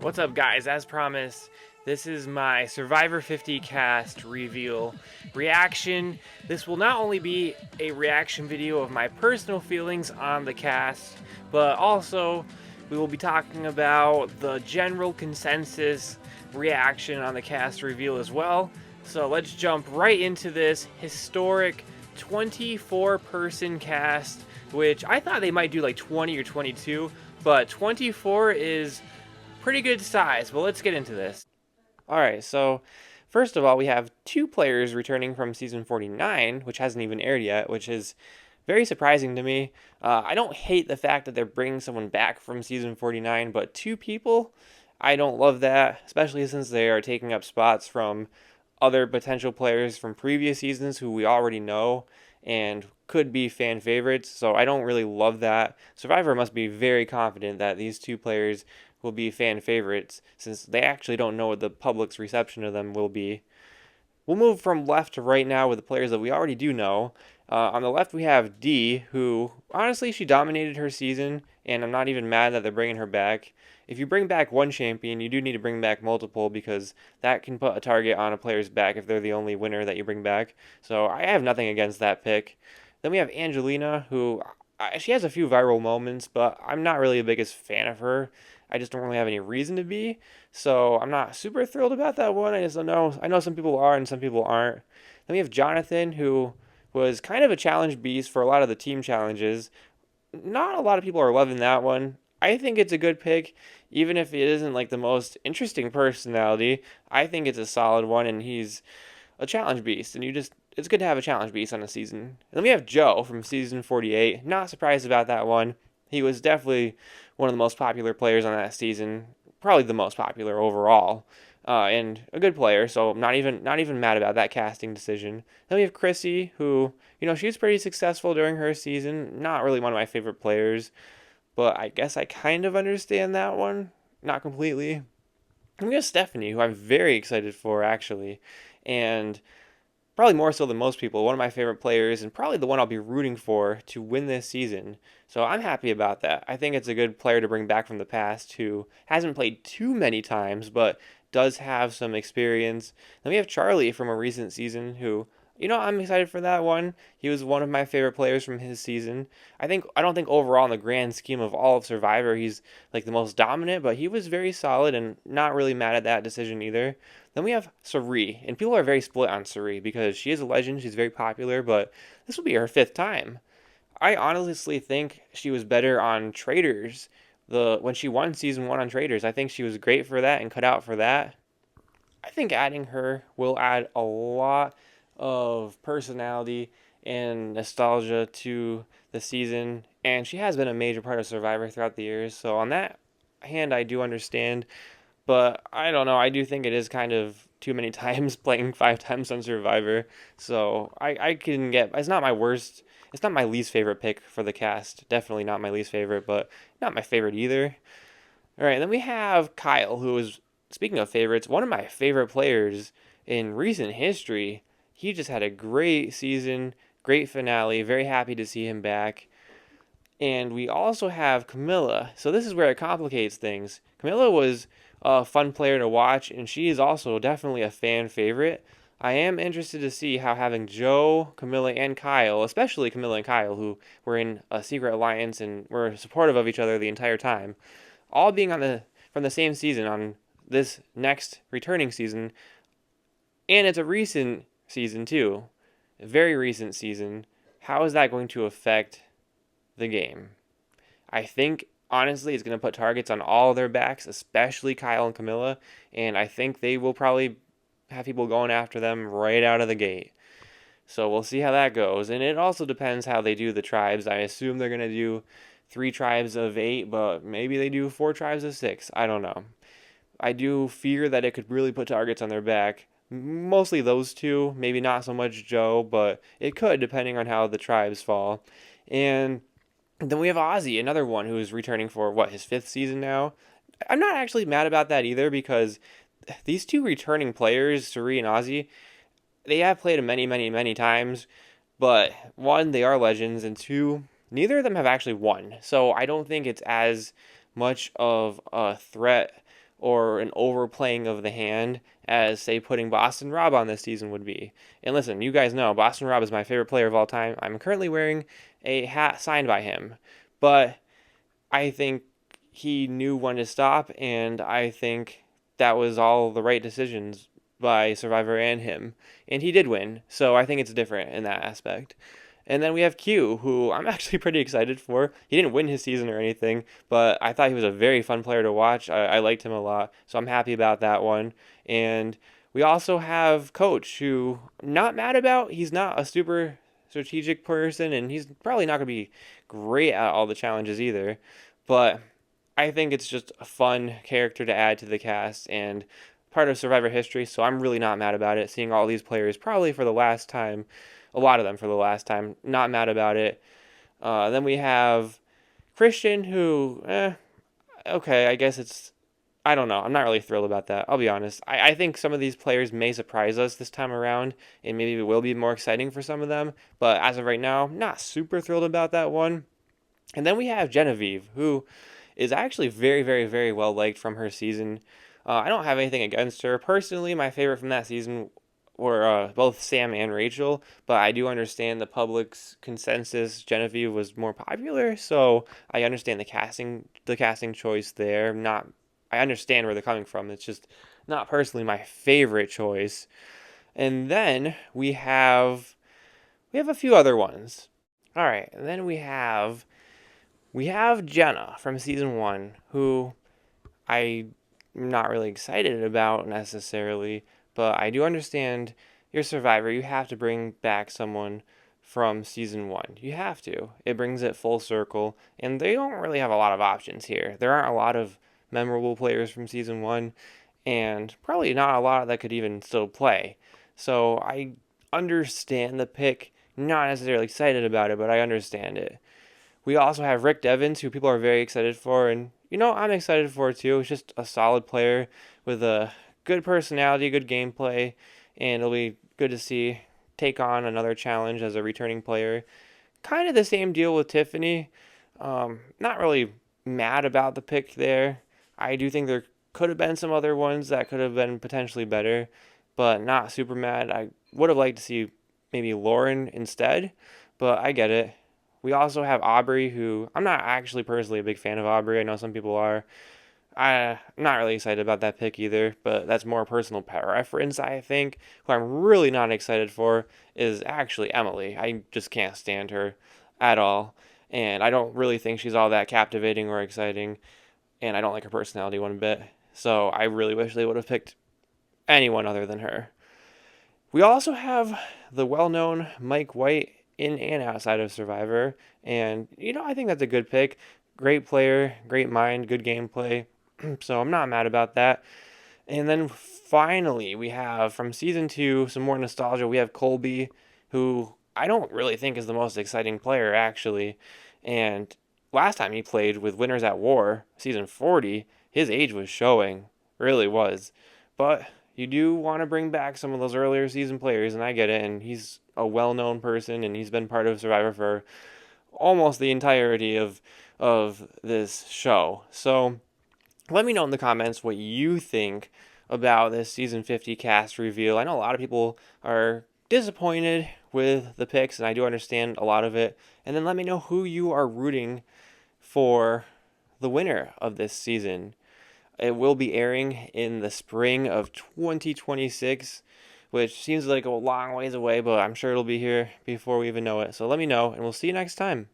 What's up, guys? As promised, this is my Survivor 50 cast reveal reaction. This will not only be a reaction video of my personal feelings on the cast, but also we will be talking about the general consensus reaction on the cast reveal as well. So let's jump right into this historic 24-person cast, which I thought they might do like 20 or 22, but 24 is pretty good size. But let's get into this. Alright, so first of all, we have two players returning from season 49, which hasn't even aired yet, which is very surprising to me. I don't hate the fact that they're bringing someone back from season 49, but two people, I don't love that, especially since they are taking up spots from other potential players from previous seasons who we already know and could be fan favorites. So I don't really love that. Survivor must be very confident that these two players will be fan favorites since they actually don't know what the public's reception of them will be. We'll move from left to right now with the players that we already do know. On the left, we have Dee, who honestly she dominated her season, and I'm not even mad that they're bringing her back. If you bring back one champion, you do need to bring back multiple because that can put a target on a player's back if they're the only winner that you bring back. So I have nothing against that pick. Then we have Angelina, who she has a few viral moments, but I'm not really the biggest fan of her. I just don't really have any reason to be. So I'm not super thrilled about that one. I know some people are and some people aren't. Then we have Jonathan, who was kind of a challenge beast for a lot of the team challenges. Not a lot of people are loving that one. I think it's a good pick, even if it isn't like the most interesting personality. I think it's a solid one, and he's a challenge beast, and it's good to have a challenge beast on a season. And then we have Joe from season 48. Not surprised about that one. He was definitely one of the most popular players on that season, probably the most popular overall, and a good player. So not even mad about that casting decision. Then we have Chrissy, who she's pretty successful during her season. Not really one of my favorite players, but I guess I kind of understand that one. Not completely. And we have Stephanie, who I'm very excited for actually, and probably more so than most people, one of my favorite players, and probably the one I'll be rooting for to win this season. So I'm happy about that. I think it's a good player to bring back from the past who hasn't played too many times, but does have some experience. Then we have Charlie from a recent season who, I'm excited for that one. He was one of my favorite players from his season. I don't think overall in the grand scheme of all of Survivor he's like the most dominant, but he was very solid and not really mad at that decision either. Then we have Cirie, and people are very split on Cirie because she is a legend, she's very popular, but this will be her fifth time. I honestly think she was better on Traitors. When she won season 1 on Traitors, I think she was great for that and cut out for that. I think adding her will add a lot of personality and nostalgia to the season, and she has been a major part of Survivor throughout the years. So on that hand, I do understand, but I don't know. I do think it is kind of too many times playing 5 times on Survivor. So I can get. It's not my worst. It's not my least favorite pick for the cast. Definitely not my least favorite, but not my favorite either. All right, then we have Kyle, who is, speaking of favorites, one of my favorite players in recent history. He just had a great season, great finale. Very happy to see him back. And we also have Camilla. So this is where it complicates things. Camilla was a fun player to watch, and she is also definitely a fan favorite. I am interested to see how having Joe, Camilla, and Kyle, especially Camilla and Kyle, who were in a secret alliance and were supportive of each other the entire time, all being from the same season on this next returning season, and it's a recent season too, a very recent season. How is that going to affect the game? I think honestly it's going to put targets on all of their backs, especially Kyle and Camilla, and I think they will probably have people going after them right out of the gate. So we'll see how that goes. And it also depends how they do the tribes. I assume they're going to do 3 tribes of 8, but maybe they do 4 tribes of 6. I don't know. I do fear that it could really put targets on their back. Mostly those two, maybe not so much Joe, but it could depending on how the tribes fall. And then we have Ozzy, another one who is returning for his 5th season now. I'm not actually mad about that either because these two returning players, Cirie and Ozzy, they have played many, many, many times, but one, they are legends, and two, neither of them have actually won. So I don't think it's as much of a threat or an overplaying of the hand as, say, putting Boston Rob on this season would be. And listen, you guys know Boston Rob is my favorite player of all time. I'm currently wearing a hat signed by him, but I think he knew when to stop, and I think that was all the right decisions by Survivor and him. And he did win, so I think it's different in that aspect. And then we have Q, who I'm actually pretty excited for. He didn't win his season or anything, but I thought he was a very fun player to watch. I liked him a lot, so I'm happy about that one. And we also have Coach, who I'm not mad about. He's not a super strategic person, and he's probably not going to be great at all the challenges either. But I think it's just a fun character to add to the cast and part of Survivor history, so I'm really not mad about it. Seeing all these players probably for the last time, a lot of them for the last time, not mad about it. Then we have Christian, who, okay, I guess I don't know. I'm not really thrilled about that. I'll be honest. I think some of these players may surprise us this time around, and maybe it will be more exciting for some of them. But as of right now, not super thrilled about that one. And then we have Genevieve, who is actually very, very, very well liked from her season. I don't have anything against her. Personally, my favorite from that season were both Sam and Rachel, but I do understand the public's consensus. Genevieve was more popular, so I understand the casting choice there. Not, I understand where they're coming from. It's just not personally my favorite choice. And then we have a few other ones. All right, and then we have Jenna from season 1, who I'm not really excited about necessarily, but I do understand you're Survivor. You have to bring back someone from season 1. You have to. It brings it full circle, and they don't really have a lot of options here. There aren't a lot of memorable players from season 1, and probably not a lot that could even still play. So I understand the pick. Not necessarily excited about it, but I understand it. We also have Rick Devens, who people are very excited for, and I'm excited for too. He's just a solid player with a good personality, good gameplay, and it'll be good to see take on another challenge as a returning player. Kind of the same deal with Tiffany. Not really mad about the pick there. I do think there could have been some other ones that could have been potentially better, but not super mad. I would have liked to see maybe Lauren instead, but I get it. We also have Aubrey, who I'm not actually personally a big fan of Aubrey. I know some people are. I'm not really excited about that pick either, but that's more personal preference, I think. Who I'm really not excited for is actually Emily. I just can't stand her at all, and I don't really think she's all that captivating or exciting, and I don't like her personality one bit. So I really wish they would have picked anyone other than her. We also have the well-known Mike White in and outside of Survivor, and I think that's a good pick. Great player, great mind, good gameplay. So I'm not mad about that. And then finally, we have from season 2 some more nostalgia. We have Colby, who I don't really think is the most exciting player actually. And last time he played with Winners at War, season 40, his age was showing, really was. But you do want to bring back some of those earlier season players, and I get it. And he's a well-known person, and he's been part of Survivor for almost the entirety of this show. So let me know in the comments what you think about this season 50 cast reveal. I know a lot of people are disappointed with the picks, and I do understand a lot of it. And then let me know who you are rooting for the winner of this season. It will be airing in the spring of 2026, which seems like a long ways away, but I'm sure it'll be here before we even know it. So let me know, and we'll see you next time.